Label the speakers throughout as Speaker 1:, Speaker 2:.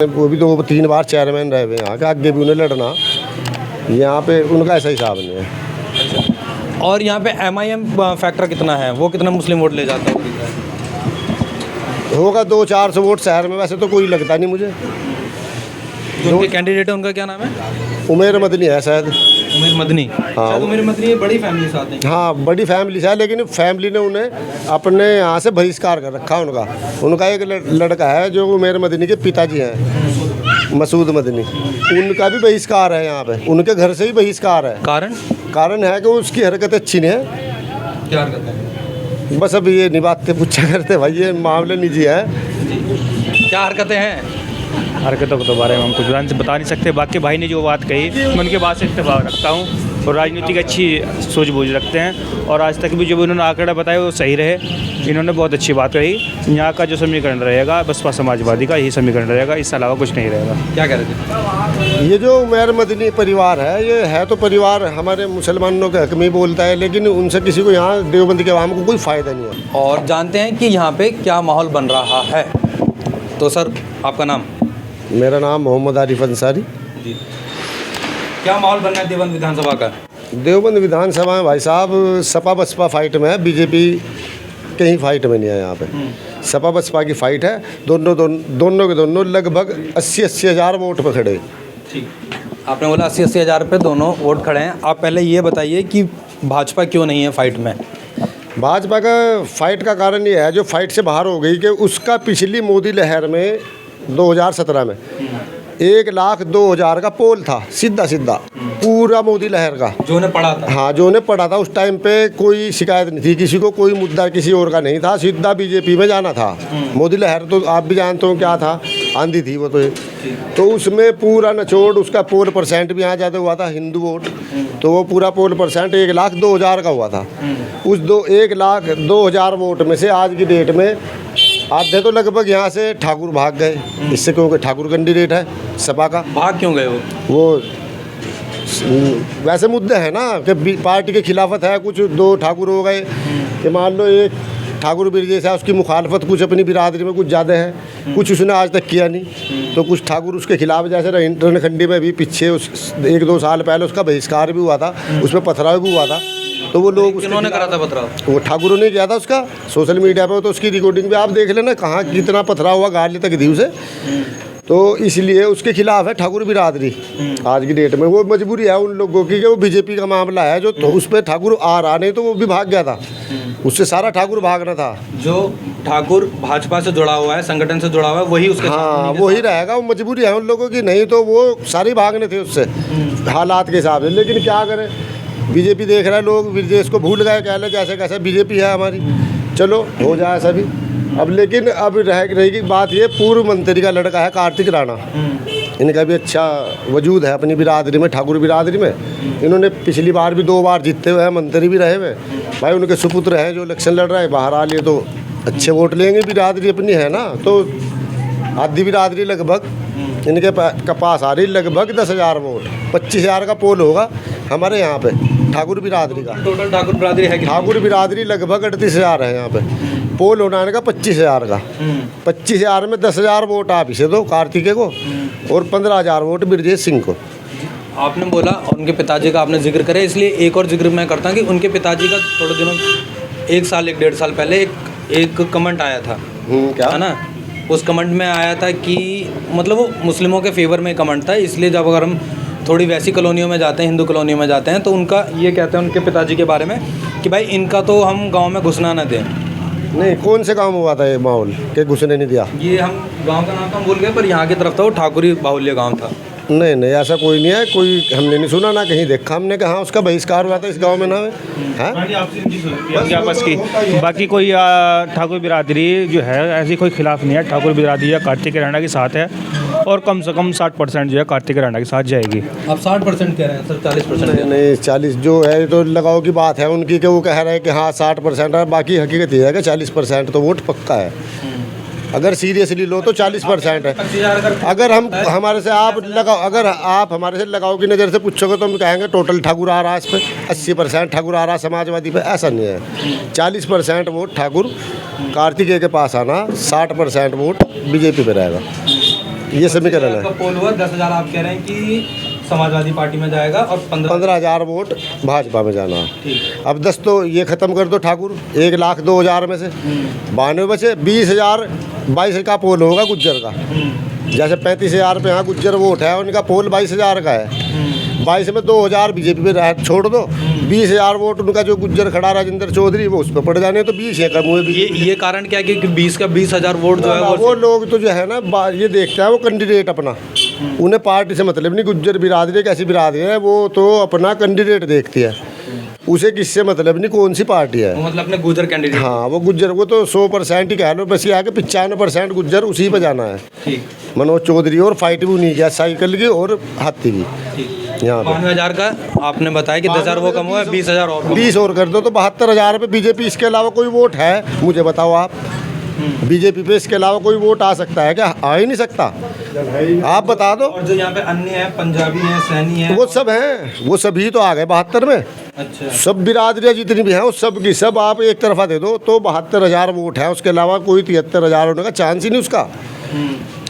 Speaker 1: वो भी 2-3 बार चेयरमैन रहे हुए यहाँ के, आगे भी उन्हें लड़ना, यहाँ पे उनका ऐसा हिसाब नहीं है।
Speaker 2: और यहाँ पे MIM फैक्टर कितना है, वो कितना मुस्लिम वोट ले जाता है?
Speaker 1: होगा 200-400 वोट शहर में, वैसे तो कोई लगता नहीं मुझे।
Speaker 2: जो उनके कैंडिडेट है उनका क्या नाम है?
Speaker 1: उमेर मदनी है शायद।
Speaker 2: उमेर मदनी। शायद उमेर मदनी बड़ी फैमिली से आते हैं।
Speaker 1: हाँ, बड़ी फैमिली से है, लेकिन फैमिली ने उन्हें अपने यहाँ से बहिष्कार कर रखा उनका एक लड़का है जो उमेर मदनी के पिताजी हैं, मसूद मदनी, उनका भी बहिष्कार है यहाँ पे, उनके घर से ही बहिष्कार है। कारण है कि उसकी हरकत अच्छी नहीं है।
Speaker 2: क्या हरकत है?
Speaker 1: बस अब ये नहीं बातें पूछा करते भाई, ये मामले निजी है।
Speaker 2: क्या हरकतें हैं?
Speaker 3: हरकतों के बारे में हम कुछ बता नहीं सकते। बाकी भाई ने जो बात कही मैं उनके बात से इत्तेफाक रखता हूँ और राजनीति की अच्छी सूझ बूझ रखते हैं, और आज तक भी जो उन्होंने आंकड़ा बताया वो सही रहे। इन्होंने बहुत अच्छी बात कही। यहाँ का जो समीकरण रहेगा बसपा समाजवादी का यही समीकरण रहेगा, इसके अलावा कुछ नहीं रहेगा।
Speaker 2: क्या कह रहे थे?
Speaker 1: ये जो उमेर मदनी परिवार है, ये है तो परिवार हमारे मुसलमानों के हक में ही बोलता है, लेकिन उनसे किसी को यहाँ देवबंद के अवाम को कोई फ़ायदा नहीं है।
Speaker 2: और जानते हैं कि यहाँ पे क्या माहौल बन रहा है। तो सर आपका नाम?
Speaker 1: मेरा नाम मोहम्मद आरिफ अंसारी।
Speaker 2: जी, क्या माहौल बन रहा है देवबंद विधानसभा का?
Speaker 1: देवबंद विधानसभा में भाई साहब सपा बसपा फाइट में है, बीजेपी कहीं फाइट में नहीं है। यहाँ पे सपा बसपा की फाइट है, दोनों के दोनों लगभग 80-80 हज़ार वोट पर खड़े।
Speaker 2: ठीक, आपने बोला 80-80 हज़ार पे दोनों वोट खड़े हैं। आप पहले ये बताइए कि भाजपा क्यों नहीं है फाइट में?
Speaker 1: भाजपा का फाइट का कारण ये है, जो फाइट से बाहर हो गई, कि उसका पिछली मोदी लहर में 2017 में 1,02,000 का पोल था, सीधा पूरा मोदी लहर का,
Speaker 2: जो ने पढ़ा था।
Speaker 1: हाँ, जो ने पढ़ा था। उस टाइम पे कोई शिकायत नहीं थी किसी को, कोई मुद्दा किसी और का नहीं था, सीधा बीजेपी में जाना था। मोदी लहर तो आप भी जानते हो क्या था, आंधी थी वो तो उसमें पूरा नचोड़, उसका पोल परसेंट भी यहाँ ज़्यादा हुआ था, हिंदू वोट, तो वो पूरा पोल परसेंट 1,02,000 का हुआ था। उस 1,02,000 वोट में से आज की डेट में आधे तो लगभग यहाँ से ठाकुर भाग गए, इससे क्योंकि ठाकुर कैंडिडेट है सपा का।
Speaker 2: भाग क्यों गए
Speaker 1: वो वैसे मुद्दे हैं ना कि पार्टी के खिलाफत है, कुछ 2 ठाकुर हो गए, कि मान लो एक ठाकुर ब्रजेश है, उसकी मुखालफत कुछ अपनी बिरादरी में कुछ ज़्यादा है, कुछ उसने आज तक किया नहीं, तो कुछ ठाकुर उसके खिलाफ, जैसे रणखंडी में भी पीछे 1-2 साल पहले उसका बहिष्कार भी हुआ था, उसमें पथराव भी हुआ था। तो वो लोग
Speaker 2: किन्होंने करा था पथराव?
Speaker 1: वो ठाकुरों ने किया था उसका, सोशल मीडिया पे तो उसकी रिकॉर्डिंग भी आप देख लेना, कहाँ कितना पथराव हुआ, गाली तक दी उसे। तो इसलिए उसके खिलाफ है ठाकुर बिरादरी आज की डेट में। वो मजबूरी है उन लोगों की कि वो बीजेपी का मामला है, जो तो उस पर ठाकुर आ रहा, नहीं तो वो भी भाग गया था, उससे सारा ठाकुर भागना था।
Speaker 2: जो ठाकुर भाजपा से जुड़ा हुआ है, संगठन से जुड़ा हुआ है, वही उसके
Speaker 1: हाँ, वही रहेगा। वो मजबूरी है उन लोगों की, नहीं तो वो सारी भागने थे उससे हालात के हिसाब से। लेकिन क्या करें, बीजेपी देख रहा है, लोग ब्रजेश को भूल गए, कह ले जैसे कैसे बीजेपी है हमारी, चलो हो जाए सभी। अब लेकिन अब रहेगी बात, ये पूर्व मंत्री का लड़का है कार्तिक राणा, इनका भी अच्छा वजूद है अपनी बिरादरी में, ठाकुर बिरादरी में। इन्होंने पिछली बार भी 2 बार जीतते हुए हैं, मंत्री भी रहे हुए भाई। उनके सुपुत्र हैं जो इलेक्शन लड़ रहे हैं, बाहर आ लिए तो अच्छे वोट लेंगे, बिरादरी अपनी है ना, तो आधी बिरादरी लगभग इनके पास आ रही, लगभग 10,000 वोट, 25,000 का पोल होगा हमारे यहाँ पे ठाकुर बिरादरी का।
Speaker 2: टोटल ठाकुर बिरादरी है?
Speaker 1: ठाकुर बिरादरी लगभग 38,000 है यहाँ पे, पोल होना का 25,000 का। 25,000 में 10,000 वोट आप इसे दो कार्तिकेय को, और 15,000 वोट ब्रजेश सिंह को।
Speaker 2: आपने बोला उनके पिताजी का आपने जिक्र करे, इसलिए एक और जिक्र मैं करता हूँ कि उनके पिताजी का थोड़े दिनों 1-1.5 साल पहले एक कमेंट आया था,
Speaker 1: क्या
Speaker 2: है ना? उस कमेंट में आया था कि मतलब वो मुस्लिमों के फेवर में कमेंट था, इसलिए जब अगर हम थोड़ी वैसी कॉलोनियों में जाते हैं, हिंदू कॉलोनियों में जाते हैं, तो उनका ये कहते हैं उनके पिताजी के बारे में कि भाई इनका तो हम गांव में घुसना ना दें।
Speaker 1: नहीं, कौन से गांव में हुआ था ये माहौल के घुसने नहीं दिया?
Speaker 2: ये हम गांव का नाम तो हम भूल गए, पर यहाँ की तरफ था, वो ठाकुरी बाहुल्य गाँव था।
Speaker 1: नहीं, ऐसा कोई नहीं है, कोई हमने नहीं सुना ना कहीं देखा हमने, कहाँ उसका बहिष्कार हुआ था इस गांव में ना है।
Speaker 3: आपस की बाकी कोई ठाकुर बिरादरी जो है ऐसी कोई खिलाफ नहीं है, ठाकुर बिरादरी या कार्तिकेय राणा के साथ है, और कम से कम 60% जो है कार्तिकेय राणा के साथ जाएगी।
Speaker 2: आप 60% कह रहे हैं सर? 40%
Speaker 1: नहीं, 40 जो है तो लगाओ की बात है उनकी, कि वो कह रहे हैं कि हाँ 60% है, बाकी हकीकत ये है कि 40% तो वोट पक्का है। अगर सीरियसली लो तो 40% है। अगर हम हमारे से आप लगाओ, अगर आप हमारे से लगाओ की नज़र से पूछोगे तो हम कहेंगे टोटल ठाकुर आ रहा है इस पर, 80% ठाकुर आ रहा है समाजवादी पे, ऐसा नहीं है। 40% वोट ठाकुर कार्तिकेय के पास आना, 60% वोट बीजेपी पे रहेगा। ये समीकरण है।
Speaker 2: का पोल हुआ 10,000 आप कह रहे हैं कि समाजवादी पार्टी में जाएगा और
Speaker 1: 15,000 वोट भाजपा में जाना।
Speaker 2: ठीक।
Speaker 1: अब 10 तो ये ख़त्म कर दो ठाकुर, 1,02,000 में से 92 बचे, 20,000 22 का पोल होगा गुज्जर का। जैसे 35,000 पे यहाँ गुज्जर वोट है, उनका पोल 22,000 का है। 22 में 2,000 बीजेपी पे छोड़ दो, 20,000 वोट उनका जो गुज्जर खड़ा राजेंद्र चौधरी वो उस पर पड़ जाने, तो 20 है कम हुए।
Speaker 2: ये कारण क्या है कि 20 का 20,000 वोट जो है
Speaker 1: वो लोग तो जो है ना ये देखते हैं वो कैंडिडेट अपना, उन्हें पार्टी से मतलब नहीं। गुज्जर बिरादरी कैसी बिरादरी है, वो तो अपना कैंडिडेट देखती है, उसे किससे मतलब नहीं कौन सी पार्टी है,
Speaker 2: मतलब अपने गुज्जर कैंडिडेट।
Speaker 1: हाँ वो गुज्जर, वो तो 100% ही कह लो, बस ये आके 95% गुज्जर उसी पे जाना है।
Speaker 2: ठीक।
Speaker 1: मनोज चौधरी और फाइट भी नहीं किया साइकिल की और हाथी की। यहाँ
Speaker 2: 92,000 का आपने बताया कि 10,000 वो कम हुआ है, 20,000 और
Speaker 1: 20 और कर दो तो 72,000 पे बीजेपी। इसके अलावा कोई वोट है मुझे बताओ आप, बीजेपी पे इसके अलावा कोई वोट आ सकता है क्या? आ ही नहीं सकता, आप बता दो।
Speaker 2: और जो यहाँ पे अन्य है, पंजाबी है, सैनी है,
Speaker 1: वो सब हैं, वो सभी तो आ गए 72 में।
Speaker 2: अच्छा।
Speaker 1: सब बिरादरियाँ जितनी भी हैं वो सब की सब आप एक तरफा दे दो तो 72,000 वोट है, उसके अलावा कोई 73,000 होने का चांस ही नहीं उसका।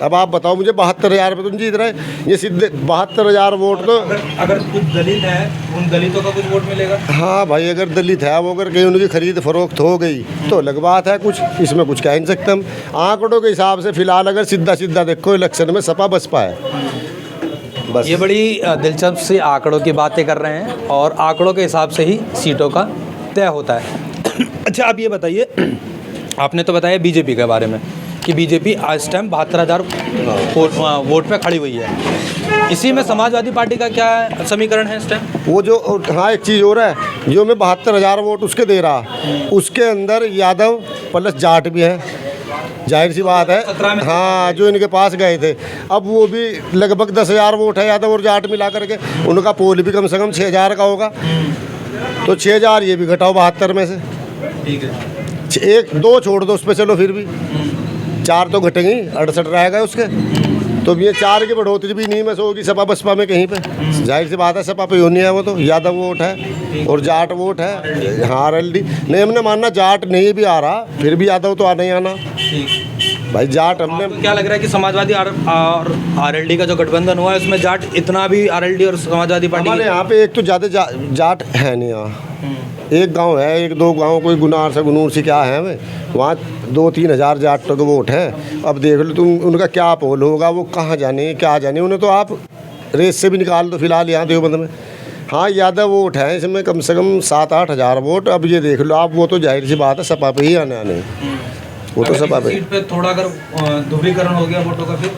Speaker 1: अब आप बताओ मुझे 72,000 पे तुम जीत रहे, ये सीधे 72,000 वोट तो
Speaker 2: अगर कुछ दलित है, उन दलितों का कुछ वोट मिलेगा।
Speaker 1: हाँ भाई, अगर दलित है वो अगर कहीं उनकी खरीद फरोख्त हो गई तो अलग बात है, कुछ इसमें कुछ कह नहीं सकते हम। आंकड़ों के हिसाब से फिलहाल अगर सीधा सीधा देखो इलेक्शन में सपा बसपा है बस।
Speaker 2: ये बड़ी दिलचस्प सी आंकड़ों की बातें कर रहे हैं और आंकड़ों के हिसाब से ही सीटों का तय होता है। अच्छा, आप ये बताइए, आपने तो बताया बीजेपी के बारे में कि बीजेपी इस टाइम 72,000 वोट पे खड़ी हुई है। इसी में समाजवादी पार्टी का क्या समीकरण है इस टाइम? वो
Speaker 1: जो हाँ एक चीज़ और है, जो मैं 72,000 वोट उसके दे रहा, उसके अंदर यादव प्लस जाट भी है, जाहिर सी बात है। हाँ, जो इनके पास गए थे, अब वो भी लगभग 10,000 वोट है यादव और जाट मिला करके, उनका पोल भी कम से कम 6,000 का होगा, तो 6,000 ये भी घटाओ 72 में से।
Speaker 2: ठीक है,
Speaker 1: 1-2 छोड़ दो उस पर, चलो फिर भी 4 तो घटेंगे, 68 रहेगा उसके। तो ये 4 की बढ़ोतरी भी नहीं में से होगी सपा बसपा में कहीं पे, जाहिर सी बात है। सपा पे होनी है, वो तो यादव वोट है और जाट वोट है। हाँ RLD नहीं, हमने मानना जाट नहीं भी आ रहा, फिर भी यादव तो आना ही आना भाई। जाट हमने
Speaker 2: क्या लग रहा है कि समाजवादी और RLD का जो गठबंधन हुआ है उसमें जाट इतना भी RLD और समाजवादी पार्टी
Speaker 1: हमारे यहाँ पे एक तो ज़्यादा जाट है नहीं यहाँ, एक गांव है, 1-2 गांव कोई गुनार से गुनूर से क्या है, वहाँ 2-3 हज़ार जाट के वोट हैं। अब देख लो तुम उनका क्या पोल होगा, वो कहाँ जाने क्या जाने, उन्हें तो आप रेस से भी निकाल दो फिलहाल यहाँ देवबंद में। हाँ यादव वोट है इसमें कम से कम 7-8 हज़ार वोट। अब ये देख लो आप, वो तो जाहिर सी बात है सपा पे ही आने वो तो सपा पे।
Speaker 2: सीट पे थोड़ा अगर ध्रुवीकरण हो गया वोटों का, फिर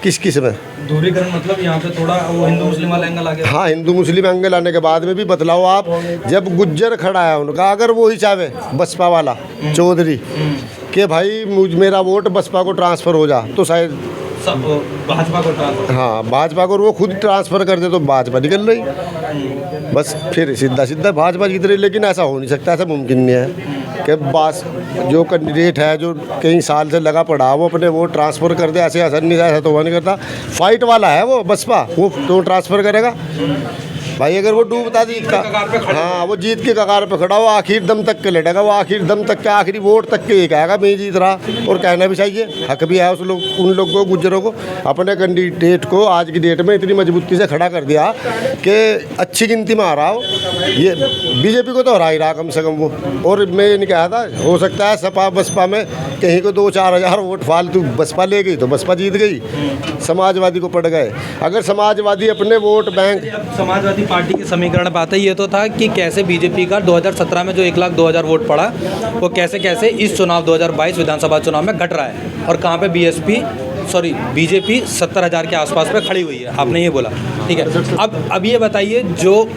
Speaker 1: किस में
Speaker 2: ध्रुवीकरण मतलब यहाँ पे थोड़ा वो हिंदू मुस्लिम वाला एंगल आ गया।
Speaker 1: हाँ, हिंदू मुस्लिम एंगल आने के बाद में भी बतलाओ आप, जब गुज्जर खड़ा है उनका, अगर वो ही चाहे बसपा वाला चौधरी कि भाई मेरा वोट बसपा को ट्रांसफ़र हो जा, तो शायद
Speaker 2: सब भाजपा को ट्रांसफर।
Speaker 1: हाँ भाजपा को, वो खुद ट्रांसफ़र कर दे तो भाजपा निकल रही, बस फिर सीधा भाजपा जीत रही। लेकिन ऐसा हो नहीं सकता, ऐसा मुमकिन नहीं है कि बस जो कैंडिडेट है जो कई साल से लगा पड़ा वो अपने वोट ट्रांसफ़र कर दे, ऐसे असर नहीं, ऐसा तो वो नहीं करता। फाइट वाला है वो बसपा, वो तो ट्रांसफ़र करेगा भाई। अगर वो डूबता जीतता, हाँ वो जीत के कगार पे खड़ा, वो आखिर दम तक के लड़ेगा, वो आखिर दम तक के आखिरी वोट तक के ये कहेगा मैं जीत रहा। और कहना भी चाहिए, हक भी है उन लोग को, गुज्जरों को, अपने कैंडिडेट को आज की डेट में इतनी मजबूती से खड़ा कर दिया कि अच्छी गिनती में आ रहा हो। ये बीजेपी को तो हरा ही रहा कम से कम वो। और मैं ये नहीं कहा था, हो सकता है सपा बसपा में कहीं को 2-4 हज़ार वोट फालतू बसपा ले गई तो बसपा जीत गई, समाजवादी को पड़ गए। अगर समाजवादी अपने वोट बैंक,
Speaker 2: समाजवादी पार्टी के समीकरण पे आता ये तो था कि कैसे बीजेपी का 2017 में जो 1,02,000 वोट पड़ा, वो कैसे कैसे इस चुनाव 2022 विधानसभा चुनाव में घट रहा है, और कहाँ पे बीजेपी 70,000 के आसपास पे खड़ी हुई है, आपने ये बोला। ठीक है, अब ये बताइए जो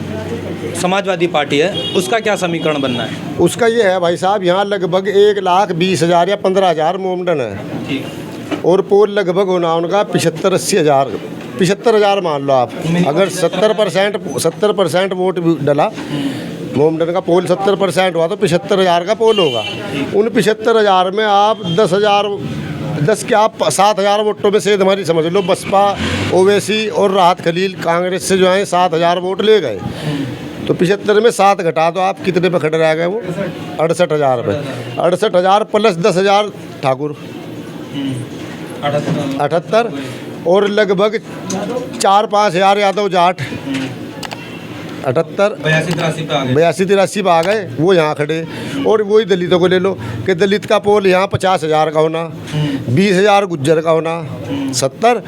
Speaker 2: समाजवादी पार्टी है उसका क्या समीकरण बनना है?
Speaker 1: उसका ये है भाई साहब, यहाँ लगभग 1,20,000 या 15,000 मोमडन है।
Speaker 2: ठीक।
Speaker 1: और पोल लगभग होना उनका 75-80 हज़ार, 75,000 मान लो आप। अगर 70% वोट भी डला, मोमडन का पोल 70% हुआ तो 75,000 का पोल होगा। उन 75,000 में आप 10 के आप 7,000 वोटों में से हमारी समझ लो बसपा, ओवैसी और राहत खलील कांग्रेस से जो है 7,000 वोट ले गए। तो 75 में 7 घटा दो आप, कितने पे खड़े रह गए वो? 68,000 पे। 68,000 प्लस 10,000 ठाकुर, 78 और लगभग 4-5 हज़ार यादव जाट 78 82-83 पे आ गए, वो यहाँ खड़े। और वही दलितों को ले लो कि दलित का पोल यहाँ 50,000 का होना, 20,000 गुज्जर का होना 70,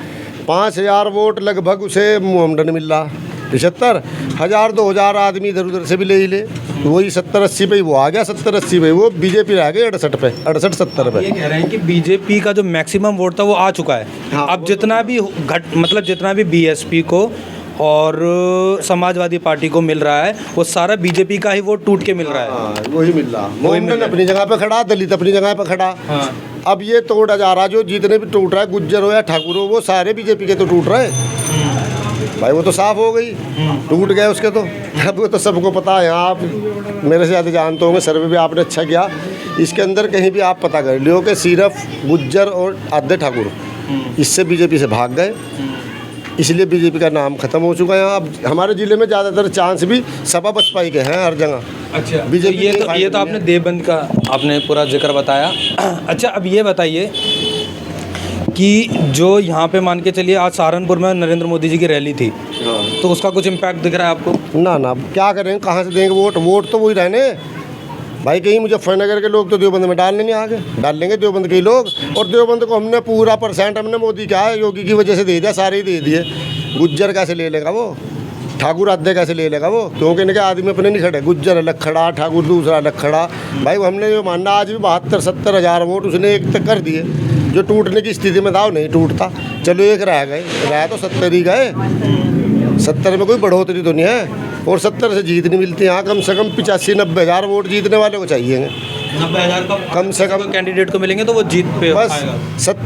Speaker 1: 5,000 वोट लगभग उसे मोहम्मदन मिल रहा 75, 1,000-2,000 आदमी इधर उधर से भी ले ही ले, वही 70-80 पे ही वो आ गया, 70-80 पे वो बीजेपी रह गई 68 पे, 68-70 पे।
Speaker 2: ये कह रहे हैं कि बीजेपी का जो मैक्सिमम वोट था वो आ चुका है।
Speaker 1: हाँ।
Speaker 2: अब जितना भी मतलब जितना भी बीएसपी को और समाजवादी पार्टी को मिल रहा है वो सारा बीजेपी का ही वोट टूट के मिल रहा है।
Speaker 1: हाँ, वही मिल रहा, मोहम्मदन अपनी जगह पे खड़ा, दलित अपनी जगह पे खड़ा।
Speaker 2: हाँ।
Speaker 1: अब ये तोड़ा जा रहा, जो जितने भी टूट रहा है, गुज्जर हो या ठाकुर हो, वो सारे बीजेपी के तो टूट रहे हैं भाई, वो तो साफ हो गई, टूट गए उसके तो। अब वो तो सबको पता है, आप मेरे से ज़्यादा जानते होंगे, सर्वे भी आपने अच्छा किया, इसके अंदर कहीं भी आप पता कर लियो कि सिर्फ गुज्जर और आधे ठाकुर इससे बीजेपी से भाग गए, इसलिए बीजेपी का नाम खत्म हो चुका है। अब हमारे ज़िले में ज़्यादातर चांस भी सपा बसपा के हैं हर जगह।
Speaker 2: अच्छा,
Speaker 1: बीजेपी
Speaker 2: ये तो आपने देवबंद का आपने पूरा जिक्र बताया। अच्छा, अब ये बताइए कि जो यहाँ पे मान के चलिए आज सहारनपुर में नरेंद्र मोदी जी की रैली थी, तो उसका कुछ इम्पैक्ट दिख रहा है आपको?
Speaker 1: ना क्या करेंगे, कहाँ से देंगे वोट तो वही रहने भाई। कहीं मुजफ्फरनगर के लोग तो देवबंद में डालने नहीं आगे, डाल लेंगे देवबंद के ही लोग। और देवबंद को हमने पूरा % हमने मोदी का योगी की वजह से दे दिया, सारे ही दे दिए। गुज्जर कैसे ले लेगा वो, ठाकुर आधे कैसे ले लेगा वो, क्योंकि इनके आदमी अपने नहीं खड़े, गुज्जर अलग खड़ा, ठाकुर दूसरा अलग खड़ा। भाई हमने जो मानना आज भी 72-70 हज़ार वोट उसने एक तक कर दिए, जो टूटने की स्थिति में था वो नहीं टूटता। चलो एक रह गए, रह तो 70 ही गए, 70 में कोई बढ़ोतरी तो नहीं है। और 70 से जीत नहीं मिलती यहाँ, कम से कम 85-90 हज़ार वोट जीतने वाले को चाहिए।
Speaker 2: 90,000 का
Speaker 1: कम से कम
Speaker 2: कैंडिडेट को मिलेंगे तो वो जीत पे
Speaker 1: बस
Speaker 2: आएगा।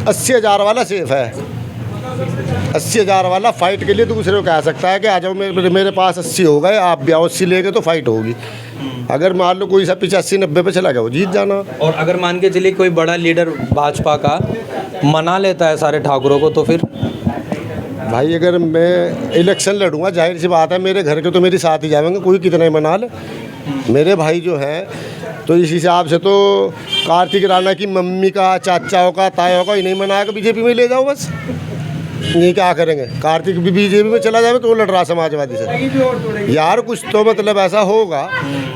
Speaker 1: 80 हज़ार वाला सेफ है, 80 हज़ार वाला फाइट के लिए दूसरे को कह सकता है कि आ जाओ मेरे पास 80 हो गए, आप भी आओ 80 लेके, तो फाइट होगी। अगर मान लो कोई सा 85-90 पे चला गया वो जीत जाना।
Speaker 2: और अगर मान के चलिए कोई बड़ा लीडर भाजपा का मना लेता है सारे ठाकुरों को, तो फिर
Speaker 1: भाई अगर मैं इलेक्शन लड़ूंगा, जाहिर सी बात है मेरे घर के तो मेरे साथ ही जाएंगे, कोई कितना ही मना ले। मेरे भाई जो हैं तो इस हिसाब से तो कार्तिक राणा की मम्मी का, चाचाओं का, तायों का ही नहीं मनाएगा, बीजेपी में ले जाओ बस। ये क्या करेंगे, कार्तिक भी बीजेपी में चला जाए तो लड़ रहा समाजवादी से। यार कुछ तो मतलब ऐसा होगा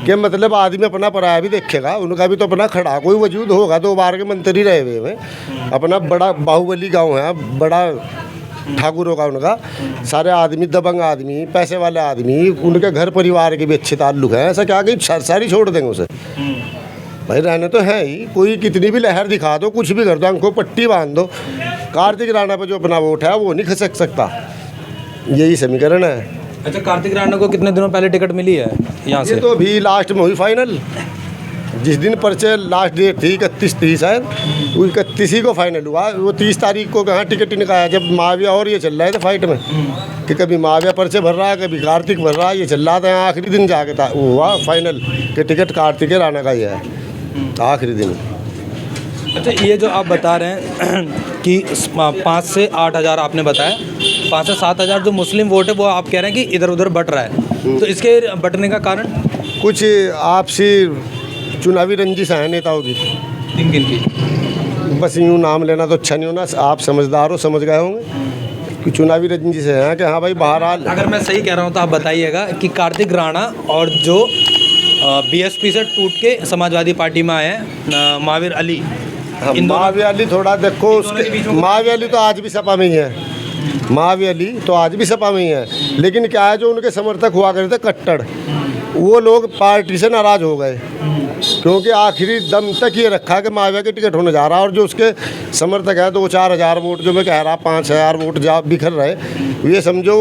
Speaker 1: कि मतलब आदमी अपना पराया भी देखेगा, उनका भी तो अपना खड़ा कोई वजूद होगा। 2 बार के मंत्री रहे हुए में, अपना बड़ा बाहुबली गाँव है, बड़ा ठाकुरों का उनका, सारे आदमी दबंग आदमी, पैसे वाले आदमी, उनके घर परिवार के भी अच्छे ताल्लुक हैं। ऐसा क्या कि सारी छोड़ देंगे उसे? भाई रहने तो है ही, कोई कितनी भी लहर दिखा दो, कुछ भी कर दो, आंखों पट्टी बांध दो, कार्तिक राणा पे जो अपना वोट है वो नहीं खसक सकता। यही समीकरण है।
Speaker 2: अच्छा, कार्तिक राणा को कितने दिनों पहले टिकट मिली है यहाँ से?
Speaker 1: ये तो अभी लास्ट में हुई फाइनल, जिस दिन पर्चे लास्ट डेट थी 31 थी शायद, वो 31 ही को फाइनल हुआ। वो 30 तारीख को कहाँ टिकट निकाला, जब माविया और ये चल रहे थे फाइट में कि कभी माविया पर्चे भर रहा है, कभी कार्तिक भर रहा है, ये चल रहा था। आखिरी दिन जाके था वो हुआ फाइनल कि टिकट कार्तिक राणा का ही है, आखिरी दिन।
Speaker 2: अच्छा, ये जो आप बता रहे हैं कि 5 से 8 हज़ार आपने बताया, 5 से 7 हज़ार जो मुस्लिम वोट है वो आप कह रहे हैं कि इधर उधर बट रहा है, तो इसके बटने का कारण
Speaker 1: कुछ आपसी चुनावी रंजिश है नेताओं की।
Speaker 2: किन किन की?
Speaker 1: बस यूँ नाम लेना तो अच्छा नहीं होना, आप समझदार हो, समझ गए होंगे कि चुनावी रंजिश है कि हाँ भाई बहरहाल।
Speaker 2: अगर मैं सही कह रहा हूँ तो आप बताइएगा कि कार्तिक राणा और जो बीएसपी से टूट के समाजवादी पार्टी में आए हैं महावीर अली,
Speaker 1: माविया अली थोड़ा देखो, उसके माविया अली तो आज भी सपा में ही है, माविया अली तो आज भी सपा में ही है। लेकिन क्या है, जो उनके समर्थक हुआ करते कट्टर, वो लोग पार्टी से नाराज़ हो गए, क्योंकि आखिरी दम तक ये रखा कि माविया के टिकट होने जा रहा। और जो उसके समर्थक है 2-4 हज़ार वोट, जो मैं कह रहा 5 हज़ार वोट जा बिखर रहे, ये समझो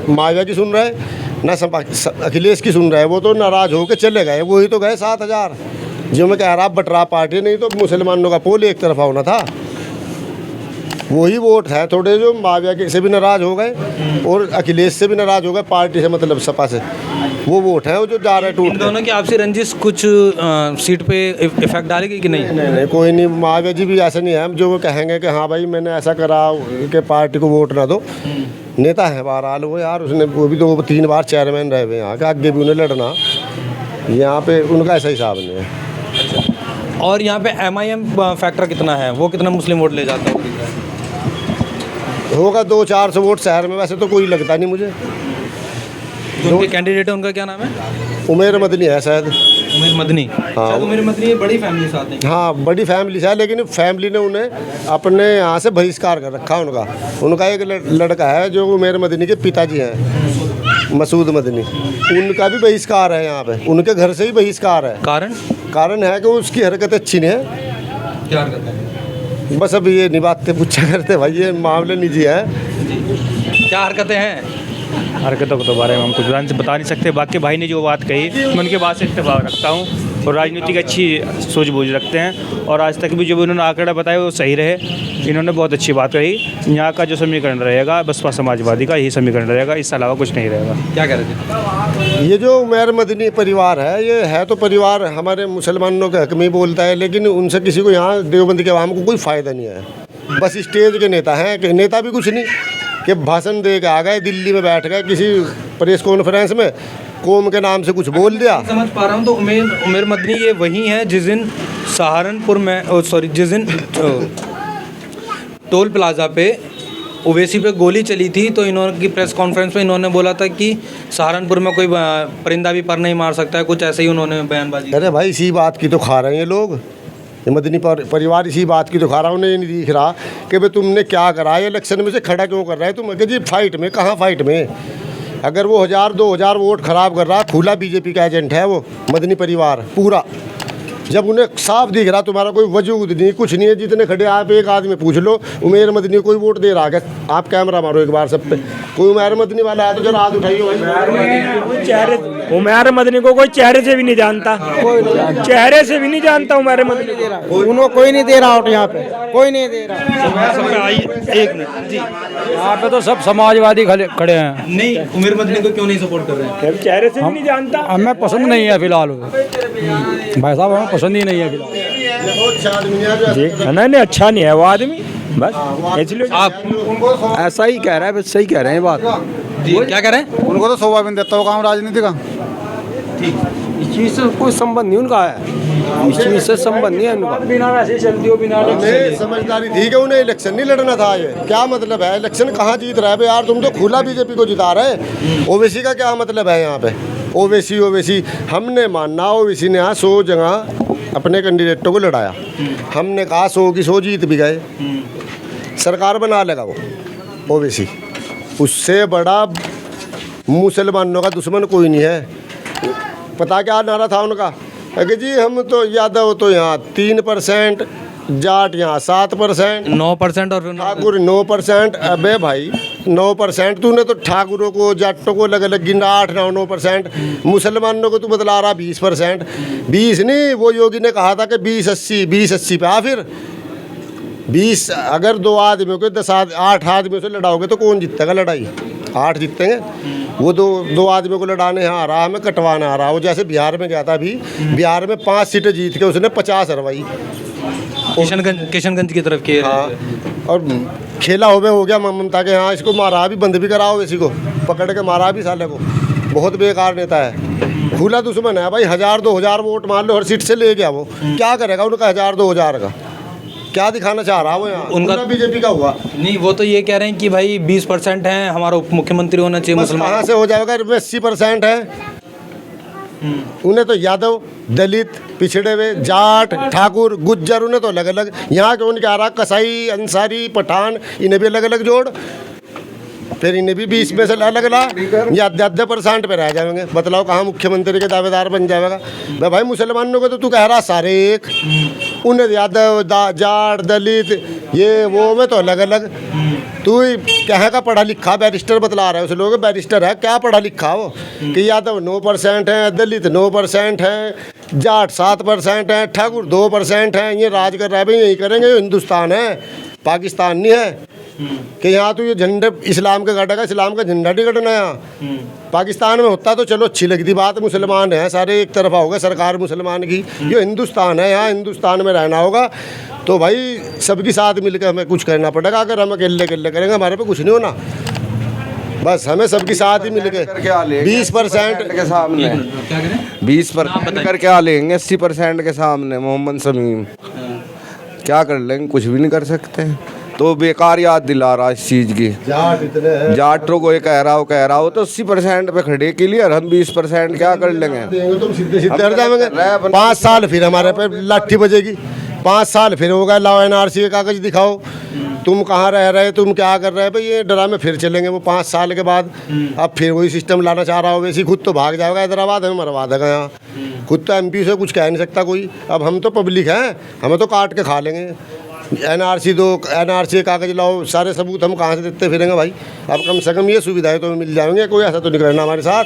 Speaker 1: माविया की सुन रहे ना अखिलेश की सुन रहे, वो तो नाराज़ होकर चले गए। वही तो गए 7 हज़ार, जो मैं कह रहा बटरा पार्टी, नहीं तो मुसलमानों का पोल एक तरफा होना था। वही वोट है थोड़े जो माविया के से भी नाराज़ हो गए और अखिलेश से भी नाराज़ हो गए, पार्टी से मतलब सपा से, वो वोट है वो जो जा रहे हैं टूट।
Speaker 2: दोनों की आपसी रंजिश कुछ सीट पे इफेक्ट डालेगी कि नहीं?
Speaker 1: नहीं, कोई नहीं। माविया जी भी ऐसा नहीं है जो वो कहेंगे कि हाँ भाई मैंने ऐसा करा कि पार्टी को वोट ना दो। नेता है बहरहाल वो, यार उसने वो भी 2-3 बार चेयरमैन रहे हुए यहाँ के, आगे भी उन्हें लड़ना, यहाँ पे उनका ऐसा हिसाब नहीं है।
Speaker 2: और यहाँ पे MIM फैक्टर कितना है, वो कितना मुस्लिम वोट ले जाता है?
Speaker 1: होगा 200-400 वोट शहर में, वैसे तो कोई लगता नहीं मुझे।
Speaker 2: जो उनके कैंडिडेट है उनका क्या नाम है?
Speaker 1: उमेर मदनी है शायद।
Speaker 2: उमेर मदनी। शायद उमेर मदनी ये बड़ी फैमिली से आते हैं।
Speaker 1: हाँ, बड़ी फैमिली से है, लेकिन फैमिली ने उन्हें अपने यहाँ से बहिष्कार कर रखा उनका एक लड़का है जो उमेर मदनी के पिताजी हैं, मसूद मदनी, उनका भी बहिष्कार है यहाँ पे, उनके घर से ही बहिष्कार है। कारण है कि उसकी हरकत अच्छी नहीं है।
Speaker 2: क्या हरकत है?
Speaker 1: बस अब ये नहीं बातें पूछा करते भाई, ये मामले निजी है।
Speaker 2: क्या हरकतें हैं?
Speaker 3: हरकतों के बारे में हम कुछ जान से बता नहीं सकते। बाकी भाई ने जो बात कही मैं उनके बात से इत्तेफाक रखता हूँ और राजनीति की अच्छी सूझबूझ रखते हैं। और आज तक भी जो उन्होंने आंकड़ा बताया वो सही रहे। इन्होंने बहुत अच्छी बात कही। यहाँ का जो समीकरण रहेगा बसपा समाजवादी का यही समीकरण रहेगा, इसके अलावा कुछ नहीं रहेगा।
Speaker 2: क्या कह रहे थे?
Speaker 1: ये जो उमेर मदनी परिवार है, ये है तो परिवार हमारे मुसलमानों के हक में ही बोलता है, लेकिन उनसे किसी को यहाँ देवबंदी के आवाम को कोई फ़ायदा नहीं है। बस स्टेज के नेता हैं, कि नेता भी कुछ नहीं, कि भाषण दे के आ गए, दिल्ली में बैठ गए किसी प्रेस कॉन्फ्रेंस में, कौम के नाम से कुछ बोल दिया।
Speaker 2: समझ पा रहा हूँ। तो उमेर मदनी ये वही है जिस दिन सहारनपुर में जिस दिन टोल प्लाजा पे ओवैसी पे गोली चली थी, तो इन्होंने की प्रेस कॉन्फ्रेंस में इन्होंने बोला था कि सहारनपुर में कोई परिंदा भी पर नहीं मार सकता है, कुछ ऐसे ही उन्होंने बयानबाजी।
Speaker 1: अरे भाई, इसी बात की तो खा रहे हैं ये लोग, ये मदनी परिवार इसी बात की तो खा रहा, उन्हें ये नहीं दिख रहा कि भाई तुमने क्या करा, ये इलेक्शन में से खड़ा क्यों कर रहा है तुम? जी फाइट में, कहाँ फाइट में? अगर वो 1000-2000 वोट खराब कर रहा, खुला बीजेपी का एजेंट है वो मदनी परिवार पूरा। जब उन्हें साफ दिख रहा तुम्हारा कोई वजूद नहीं, कुछ नहीं है, जितने खड़े आप एक आदमी पूछ लो उमेर मदनी कोई वोट दे रहा है? आप कैमरा मारो एक बार सब पे, कोई उमेर मदनी वाला है तो जरा हाथ उठाइए भाई।
Speaker 4: उमेर मदनी को कोई चेहरे से भी नहीं जानता, चेहरे से भी नहीं जानता उमेर मदनी को।
Speaker 5: उनको कोई नहीं दे रहा वोट, यहाँ पे कोई नहीं दे रहा।
Speaker 2: एक मिनट जी,
Speaker 5: यहाँ पे तो सब समाजवादी खड़े हैं।
Speaker 2: नहीं, उमेर मदनी को क्यों नहीं सपोर्ट कर रहे हैं?
Speaker 4: चेहरे से भी नहीं जानता।
Speaker 5: हमें पसंद नहीं है फिलहाल, भाई साहब हमें पसंद ही नहीं है फिलहाल।
Speaker 4: नहीं, अच्छा नहीं है वो आदमी, बस इसलिए।
Speaker 2: आप
Speaker 5: ऐसा ही कह रहा है, बस सही कह रहे हैं बात
Speaker 2: जी, क्या कह रहे हैं?
Speaker 6: उनको तो शोभा भी देता हो काम राजनीति का।
Speaker 5: इस चीज़ से कोई संबंध नहीं उनका है, इस चीज़ से संबंध नहीं है उनका।
Speaker 4: बिना वैसे चलती हो, बिना
Speaker 1: हमें समझदारी थी कि उन्हें इलेक्शन नहीं लड़ना था। ये क्या मतलब है? इलेक्शन कहाँ जीत रहा है भाई यार? तुम तो खुला बीजेपी को जिता रहे। ओवैसी का क्या मतलब है यहाँ पे? ओवैसी हमने मानना, ओवैसी ने यहाँ 100 जगह अपने कैंडिडेटों को लड़ाया, हमने कहा 100 की 100 जीत भी गए, सरकार बना लेगा वो ओवैसी। उससे बड़ा मुसलमानों का दुश्मन कोई नहीं है। पता क्या नारा था उनका? कि जी हम तो यादव तो यहाँ 3%, जाट यहाँ 7%,
Speaker 2: 9% और
Speaker 1: ठाकुर 9%। अबे भाई 9%, तूने तो ठाकुरों को जाटों को अलग अलग गिना 8-9%, मुसलमानों को तू बतला रहा 20%। 20 नहीं, वो योगी ने कहा था कि 20-80 पे आ। फिर 20 अगर 2 आदमियों को 8 आदमियों से लड़ाओगे तो कौन जीतेगा लड़ाई? 8 जीतेंगे। वो 2 आदमियों को लड़ाने यहाँ आ रहा, हमें कटवाना आ रहा। वो जैसे बिहार में गया था, अभी बिहार में 5 सीटें जीत के उसने 50 हरवाई
Speaker 2: किशनगंज की तरफ किए।
Speaker 1: हाँ, और खेला हो गया ममता के यहाँ। इसको मारा भी, बंद भी कराओ, इसी को पकड़ के मारा भी साले को। बहुत बेकार नेता है, खुला दुश्मन है भाई। 1000-2000 वोट मान लो हर सीट से ले गया, वो क्या करेगा उनका 1000-2000 का? क्या दिखाना चाह रहा है वो यहाँ? उनका बीजेपी का हुआ
Speaker 2: नहीं, वो तो ये कह रहे हैं कि भाई 20% है, हमारा उप मुख्यमंत्री होना चाहिए मुसलमान।
Speaker 1: कहाँ से हो जाएगा? 80% है। उन्हें तो यादव, दलित, पिछड़े हुए, जाट, ठाकुर, गुज्जर, उन्हें तो अलग अलग। यहाँ के उनके आ रहा कसाई, अंसारी, पठान, इन्हें भी अलग अलग जोड़, फिर इन्हें भी 20 में से अलग ला, या 10% पे रह जाएंगे। बतलाओ कहाँ मुख्यमंत्री के दावेदार बन जाएगा? भाई मुसलमानों को तो तू कह रहा सारे एक, उन्हें यादव, जाट, दलित, ये वो में तो अलग अलग। तू कहाँ का पढ़ा लिखा बैरिस्टर बतला रहा है? उस लोग बैरिस्टर है, क्या पढ़ा लिखा वो? कि यादव 9% है, दलित 9% है, जाट 7% है, ठाकुर 2% है। ये राज कर रहा है भाई, यही करेंगे। ये हिंदुस्तान है, पाकिस्तान नहीं है कि यहाँ तो ये झंडे इस्लाम का गाड़ा का, इस्लाम का झंडा नहीं गड़ना यहाँ। पाकिस्तान में होता तो चलो अच्छी लगती बात, मुसलमान हैं सारे एक तरफा होगा, सरकार मुसलमान की। ये हिंदुस्तान है, यहाँ हिंदुस्तान में रहना होगा तो भाई सबके साथ मिलकर हमें कुछ करना पड़ेगा। अगर हम अकेले करेंगे हमारे पे कुछ नहीं होना। बस हमें सबके साथ ही मिलकर 20%
Speaker 6: के सामने 20% कर क्या लेंगे? 80% के सामने मोहम्मद शमीम क्या कर लेंगे? कुछ भी नहीं कर सकते। तो बेकार याद दिला रहा इस चीज़ की।
Speaker 1: जाट इतने हैं,
Speaker 6: जाटों को ये कह रहा हो तो 80% पे खड़े क्लियर, हम 20% क्या कर लेंगे।
Speaker 1: देंगे तुम सीधे सीधे हट जाएंगे। 5 साल फिर हमारे पे लाठी बजेगी, 5 साल फिर होगा लाओ NRC के कागज दिखाओ, तुम कहाँ रह रहे, तुम क्या कर रहे हैं भाई, ये ड्रामे फिर चलेंगे वो 5 साल के बाद। अब फिर वही सिस्टम लाना चाह रहा हो, वैसे खुद तो भाग जाएगा हैदराबाद, हमें मरवा देगा यहाँ। खुद तो MP से कुछ कह नहीं सकता कोई, अब हम तो पब्लिक हैं, हमें तो काट के खा लेंगे। NRC दो, NRC के कागज लाओ, सारे सबूत हम कहाँ से देते फिरेंगे भाई। अब कम से कम ये सुविधाएं तो मिल जाएंगे, कोई ऐसा तो नहीं करना हमारे साथ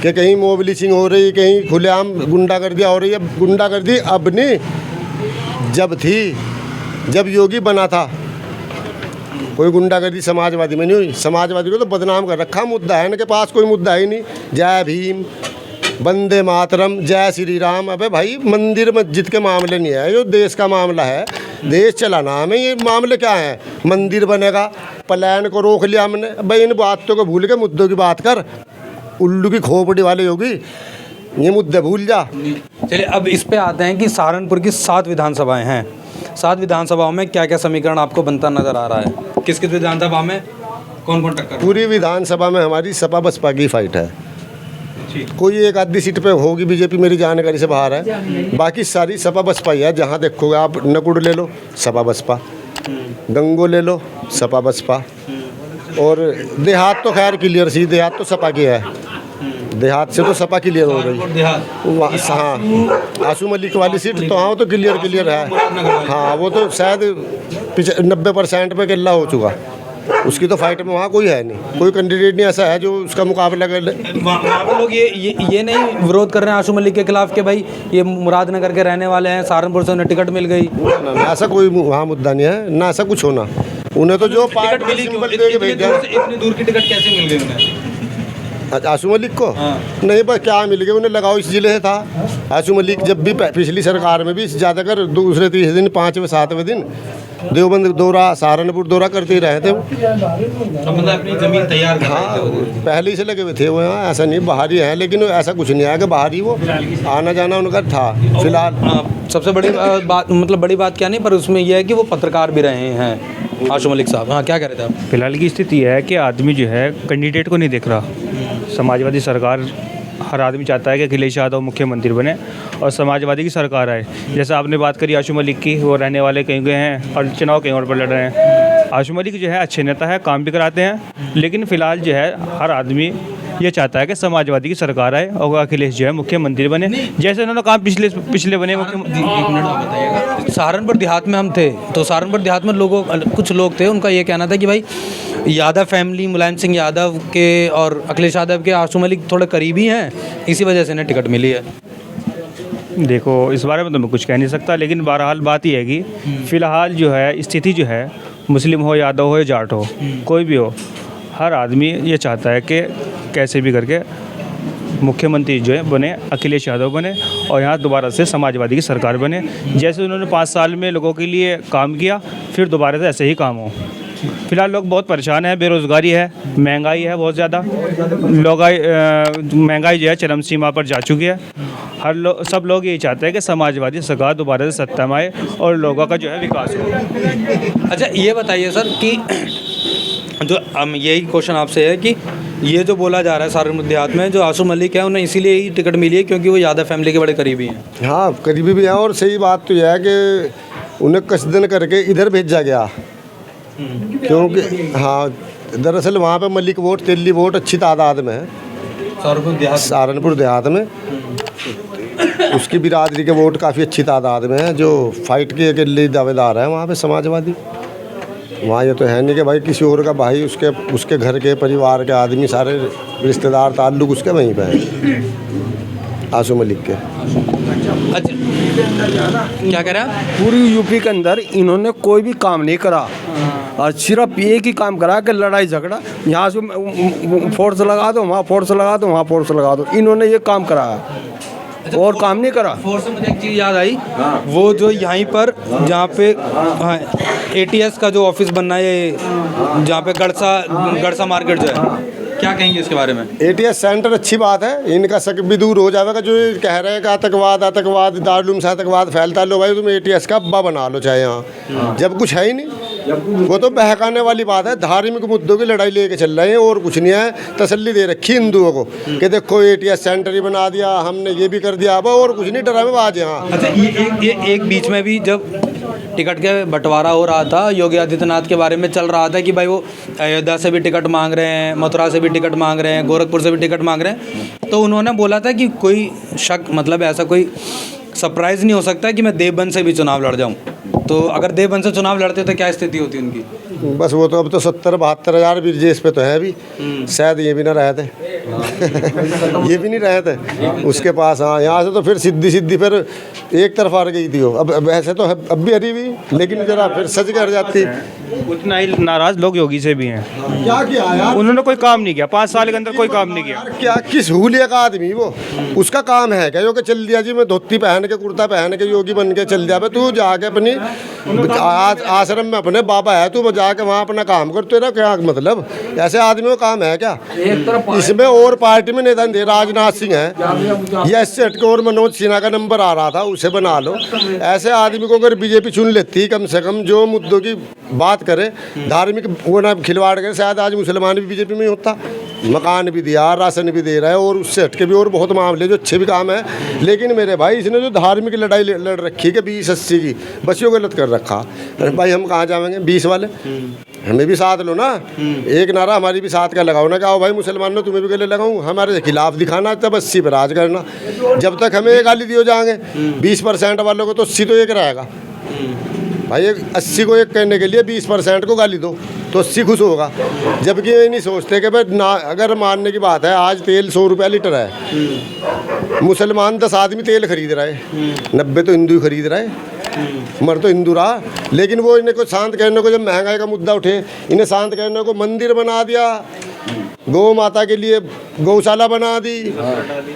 Speaker 1: कि कहीं मोबिलिसिंग हो रही, कहीं खुलेआम गुंडागर्दी हो रही है। गुंडागर्दी अब नहीं, जब थी, जब योगी बना था कोई गुंडागर्दी समाजवादी में नहीं हुई। समाजवादी को तो बदनाम कर रखा, मुद्दा है इनके पास, कोई मुद्दा ही नहीं। जय भीम, वंदे मातरम, जय श्री राम। अबे भाई मंदिर मस्जिद के मामले नहीं है, जो देश का मामला है, देश चलाना हमें। ये मामले क्या है, मंदिर बनेगा, प्लान को रोक लिया हमने। भाई इन बातों को भूल के मुद्दों की बात कर, उल्लू की खोपड़ी वाले होगी, ये मुद्दे भूल जा।
Speaker 2: चलिए अब इस पे आते हैं कि सहारनपुर की 7 विधानसभाएं हैं, 7 विधानसभाओं में क्या क्या समीकरण आपको बनता नजर आ रहा है? किस किस विधानसभा में कौन कौन टक्कर?
Speaker 1: पूरी विधानसभा में हमारी सपा बसपा की फाइट है। कोई एक आधी सीट पे होगी बीजेपी, मेरी जानकारी से बाहर है, बाकी सारी सपा बसपा ही है। जहाँ देखोगे आप, नकुड़ ले लो सपा बसपा, गंगो ले लो सपा बसपा, और देहात तो खैर क्लियर सी, देहात तो सपा की है, देहात से तो सपा क्लियर हो गई। हाँ, आशू मलिक वाली सीट तो हाँ वो तो क्लियर है। हाँ वो तो शायद 90% पे किला हो चुका, उसकी तो फाइट में वहाँ कोई है नहीं, कोई कैंडिडेट नहीं ऐसा है जो उसका मुकाबला कर ले।
Speaker 2: वहाँ पे लोग ये नहीं विरोध कर रहे हैं आशू मलिक के खिलाफ कि भाई ये मुरादनगर के रहने वाले हैं, सहारनपुर से उन्हें टिकट मिल गई।
Speaker 1: ना ऐसा कोई वहाँ मुद्दा नहीं है, ना ऐसा कुछ होना। उन्हें तो जो
Speaker 2: टिकट मिली, इतनी दूर की टिकट कैसे मिल गई उन्हें?
Speaker 1: आशू मलिक को नहीं, बस क्या मिल गया उन्हें, लगाओ इस जिले से था। आशू मलिक जब भी पिछली सरकार में भी ज़्यादातर दूसरे तीसरे दिन, 5वें 7वें दिन देवबंद दौरा, सहारनपुर दौरा करते ही रहे थे वो।
Speaker 2: मतलब अपनी ज़मीन तैयार कर रहे थे वो।
Speaker 1: पहले ही से लगे हुए थे वो यहाँ, ऐसा नहीं बाहरी हैं, लेकिन ऐसा कुछ नहीं है कि बाहरी, वो आना जाना उनका था फिलहाल।
Speaker 2: सबसे बड़ी बात, मतलब बड़ी बात क्या नहीं, पर उसमें यह है कि वो पत्रकार भी रहे हैं आशू मलिक साहब। हाँ, क्या कह रहे थे आप?
Speaker 3: फिलहाल की स्थिति है कि आदमी जो है कैंडिडेट को नहीं देख रहा। समाजवादी सरकार, हर आदमी चाहता है कि अखिलेश यादव मुख्यमंत्री बने और समाजवादी की सरकार आए। जैसे आपने बात करी आशू मलिक की, वो रहने वाले कहीं गए हैं और चुनाव कहीं और पर लड़ रहे हैं। आशू मलिक जो है अच्छे नेता है, काम भी कराते हैं, लेकिन फ़िलहाल जो है हर आदमी ये चाहता है कि समाजवादी की सरकार आए और अखिलेश जो है मुख्यमंत्री बने, जैसे उन्होंने काम पिछले बने मुख्यमंत्री।
Speaker 2: एक मिनट आप बताइएगा। सहारनपुर देहात में हम थे, तो सहारनपुर देहात में कुछ लोग थे, उनका ये कहना था कि भाई यादव फैमिली, मुलायम सिंह यादव के और अखिलेश यादव के आशू मलिक थोड़े करीबी हैं, इसी वजह से इन्हें टिकट मिली है।
Speaker 3: देखो इस बारे में तो मैं कुछ कह नहीं सकता, लेकिन बहरहाल बात यह है कि फ़िलहाल जो है स्थिति जो है, मुस्लिम हो, यादव हो या जाट हो, कोई भी हो, हर आदमी ये चाहता है कि कैसे भी करके मुख्यमंत्री जो है बने, अखिलेश यादव बने और यहाँ दोबारा से समाजवादी की सरकार बने। जैसे उन्होंने 5 साल में लोगों के लिए काम किया, फिर दोबारा से ऐसे ही काम हो। फिलहाल लोग बहुत परेशान हैं, बेरोज़गारी है, महंगाई है बहुत ज़्यादा, महंगाई जो है चरम सीमा पर जा चुकी है। सब लोग यही चाहते हैं कि समाजवादी सरकार दोबारा से सत्ता में आए और लोगों का जो है विकास हो।
Speaker 2: अच्छा ये बताइए सर कि जो हम यही क्वेश्चन आपसे है कि ये जो बोला जा रहा है सहारनपुर देहात में जो आशू मलिक है, उन्हें इसीलिए ही टिकट मिली है क्योंकि वो यादव फैमिली के बड़े करीबी हैं।
Speaker 1: हाँ करीबी भी हैं, और सही बात तो यह है कि उन्हें कसदन करके इधर भेजा गया, क्योंकि हाँ दरअसल वहाँ पे मलिक वोट, तेली वोट अच्छी तादाद में है सहारनपुर देहात में। उसकी बिरादरी के वोट काफ़ी अच्छी तादाद में है, जो फाइट के लिए दावेदार है वहाँ पे समाजवादी। वहाँ ये तो है नहीं कि भाई किसी और का भाई, उसके घर के परिवार के आदमी, सारे रिश्तेदार ताल्लुक उसके वहीं पे हैं आशू मलिक के।
Speaker 2: अच्छा क्या कह रहे हैं?
Speaker 5: पूरी यूपी के अंदर इन्होंने कोई भी काम नहीं करा और सिर्फ एक ही काम करा कि लड़ाई झगड़ा, यहाँ से फोर्स लगा दो, वहाँ फोर्स लगा दो, वहाँ फोर्स लगा दो, इन्होंने ये काम कराया और काम नहीं करा।
Speaker 2: फोर्स से मुझे एक चीज़ याद आई, वो जो यहीं पर जहाँ पे ATS का जो ऑफिस बनना है, जहाँ पे गड़सा मार्केट जो है, क्या कहेंगे इसके बारे में?
Speaker 1: ATS सेंटर अच्छी बात है, इनका शक भी दूर हो जाएगा। जो ये कह रहे हैं कि आतंकवाद दारुल से आतंकवाद फैलता है, लो भाई तुम ATS का अब्बा बना लो चाहे यहाँ, जब कुछ है ही नहीं। वो तो बहकाने वाली बात है। धार्मिक मुद्दों की लड़ाई लेके चल रहे हैं और कुछ नहीं है। तसल्ली दे रखी हिंदुओं को कि देखो ATS सेंटर ही बना दिया हमने, ये भी कर दिया, अब और कुछ नहीं, ड्रामेबाज यहाँ।
Speaker 2: अच्छा, ये एक बीच में भी जब टिकट के बंटवारा हो रहा था, योगी आदित्यनाथ के बारे में चल रहा था कि भाई वो अयोध्या से भी टिकट मांग रहे हैं, मथुरा से भी टिकट मांग रहे हैं, गोरखपुर से भी टिकट मांग रहे हैं, तो उन्होंने बोला था कि कोई शक, मतलब ऐसा कोई सरप्राइज़ नहीं हो सकता कि मैं देवबंद से भी चुनाव लड़ जाऊं। तो अगर देवबंद से चुनाव लड़ते तो क्या स्थिति होती उनकी?
Speaker 1: बस वो तो अब तो 70-72 हज़ार ब्रिजेश पे तो है अभी, शायद ये भी ना रहे थे। ये भी नहीं रहे थे उसके पास। हाँ, यहाँ से तो फिर सीधी फिर एक तरफ आ गई थी वो। अब ऐसे तो अब भी हरी हुई, लेकिन जरा फिर सच कर जाती।
Speaker 3: उतना ही नाराज लोग योगी से भी हैं।
Speaker 1: क्या किया यार,
Speaker 3: उन्होंने कोई काम नहीं किया, 5 साल के अंदर कोई काम नहीं किया।
Speaker 1: क्या किस हुलिया का आदमी वो, उसका काम है क्या? जो कि चल दिया जी मैं धोती पहन के कुर्ता पहन के योगी बन के चल दिया। तू जाके अपनी आश्रम में अपने बाबा है, तू जाके वहाँ अपना काम कर। तेरा क्या मतलब, ऐसे आदमी का काम है क्या? इसमें और पार्टी में नेता राजनाथ सिंह है या इससे हटके और मनोज सिन्हा का नंबर आ रहा था, उसे बना लो। ऐसे आदमी को अगर बीजेपी चुन लेती, कम से कम जो मुद्दों की बात करे, धार्मिक वो ना खिलवाड़ करे, शायद आज मुसलमान भी बीजेपी में ही होता। मकान भी दिया, राशन भी दे रहा है, और उससे हटके भी और बहुत मामले जो अच्छे भी काम है। लेकिन मेरे भाई इसने जो धार्मिक लड़ाई लड़ रखी है 20-80 की, बस यो गलत कर रखा। अरे भाई हम कहाँ जाएंगे 20 वाले, हमें भी साथ लो ना। एक नारा हमारी भी साथ का लगाओ ना, क्या हो भाई मुसलमानों तुम्हें भी गले लगाऊं, हमारे खिलाफ दिखाना, तब 80 पर राज करना। जब तक हमें एक गाली दिए जाएंगे 20% वालों को, तो 80 तो एक रहेगा भाई। 80 को एक कहने के लिए 20% को गाली दो तो 80 खुश होगा। जबकि ये नहीं सोचते कि भाई ना, अगर मानने की बात है आज तेल 100 रुपया लीटर है, मुसलमान 10 आदमी तेल खरीद रहा है, 90 तो हिंदू खरीद रहा है, मर तो हिंदू रहा। लेकिन वो इन्हें को शांत करने को, जब महंगाई का मुद्दा उठे, इन्हें शांत करने को मंदिर बना दिया, गौ माता के लिए गौशाला बना दी,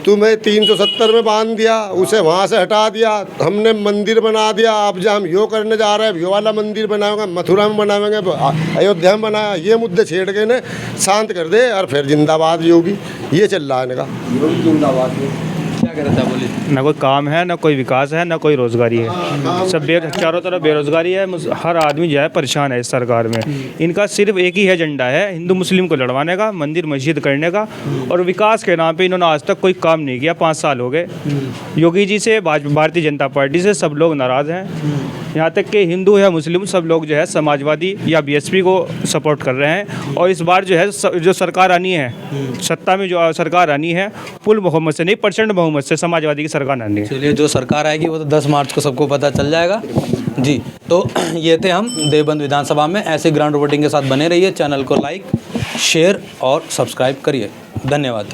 Speaker 1: तुम्हें 370 में बांध दिया, उसे वहाँ से हटा दिया, हमने मंदिर बना दिया। अब जब हम यो करने जा रहे हैं, यो वाला मंदिर बनाएंगे, मथुरा में बनाएंगे, अयोध्या में बनाया, ये मुद्दे छेड़ के इन्हें शांत कर दे। और फिर जिंदाबाद योगी, ये चल रहा है इनका। जिंदाबाद
Speaker 2: क्या करता है, बोलिए।
Speaker 3: ना कोई काम है, ना कोई विकास है, ना कोई रोजगारी है। सब चारों तरफ बेरोजगारी है। हर आदमी जो है परेशान है इस सरकार में। इनका सिर्फ एक ही एजेंडा है, हिंदू मुस्लिम को लड़वाने का, मंदिर मस्जिद करने का, और विकास के नाम पे इन्होंने आज तक कोई काम नहीं किया। 5 साल हो गए। योगी जी से, भारतीय जनता पार्टी से सब लोग नाराज़ हैं। यहाँ तक कि हिंदू या मुस्लिम सब लोग जो है समाजवादी या BSP को सपोर्ट कर रहे हैं। और इस बार जो है जो सरकार आनी है, सत्ता में जो सरकार आनी है, फुल बहुमत से नहीं, % बहुमत से समाजवादी की सरकार आनी है।
Speaker 2: चलिए, जो सरकार आएगी वो तो 10 मार्च को सबको पता चल जाएगा जी। तो ये थे हम देवबंद विधानसभा में। ऐसे ग्राउंड रिपोर्टिंग के साथ बने रहिए। चैनल को लाइक, शेयर और सब्सक्राइब करिए। धन्यवाद।